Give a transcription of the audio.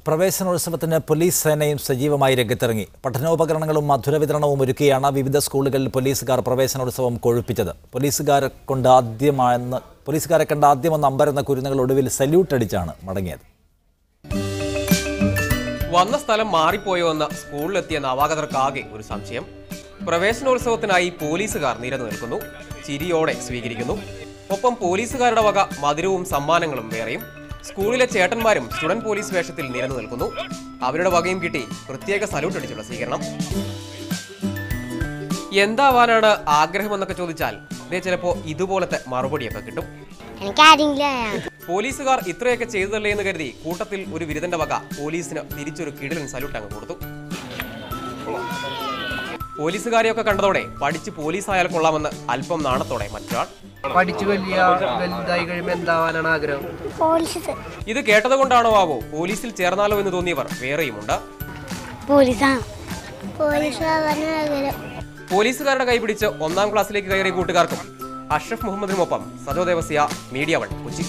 പ്രവേശനോത്സവത്തിന് police സേനയും സജീവമായി രംഗത്തിറങ്ങി. പഠനോപകരണങ്ങളും മധുര വിതരണവും ഒരുക്കിയാണ് വിവിധ സ്കൂളുകളിൽ പോലീസുകാർ പ്രവേശനോത്സവം കൊഴുപ്പിച്ചത്. പോലീസുകാരെ കണ്ട ആദ്യമൊന്ന് അമ്പരന്ന കുരുന്നുകൾ ഒടുവിൽ സല്യൂട്ട് അടിച്ചാണ് മടങ്ങിയത്. വന്ന സ്ഥലം മാറിപ്പോയോ എന്ന സ്കൂളിലെത്തിയ നവാഗതർക്കാകെ ഒരു സംശയം. പ്രവേശനോത്സവത്തിനായി പോലീസുകാർ നിരന്നു നിൽക്കുന്നു, ചിരിയോടെ സ്വീകരിക്കുന്നു. ഒപ്പം പോലീസുകാരുടെ വക മധുരവും സമ്മാനങ്ങളും വേറെയും. സ്കൂളിലെ ചേട്ടന്മാരും സ്റ്റുഡന്റ് പോലീസ് വേഷത്തിൽ നിരന്നു നിൽക്കുന്നു. അവരുടെ വകയും കിട്ടി പ്രത്യേക സല്യൂട്ട് അടിച്ചുള്ള സ്വീകരണം. എന്താവാനാണ് ആഗ്രഹമെന്നൊക്കെ ചോദിച്ചാൽ ചിലപ്പോ ഇതുപോലത്തെ മറുപടിയൊക്കെ കിട്ടും. പോലീസുകാർ ഇത്രയൊക്കെ ചെയ്തതല്ലേ എന്ന് കരുതി കൂട്ടത്തിൽ ഒരു ബിരുദന്റെ വക പോലീസിന് തിരിച്ചൊരു കിടിലൻ സല്യൂട്ട് അങ്ങ് കൊടുത്തു. പോലീസുകാരെയൊക്കെ കണ്ടതോടെ പഠിച്ച് പോലീസായാൽ കൊള്ളാമെന്ന് അല്പം നാണത്തോടെ മറ്റൊരാൾ. പഠിച്ചു വലുതായി കഴിയുമ്പോൾ എന്താവാനാണ് ആഗ്രഹം? ഇത് കേട്ടതുകൊണ്ടാണോ ആവോ പോലീസിൽ ചേർന്നാലോ എന്ന് തോന്നിയവർ വേറെയുമുണ്ട്. പോലീസുകാരുടെ കൈപിടിച്ച് 1ാം ക്ലാസ്സിലേക്ക് കയറിയ കൂട്ടുകാർക്കും അഷ്റഫ് മുഹമ്മദിനുമൊപ്പം സജോ ദേവസ്യ, മീഡിയ 1, കൊച്ചി.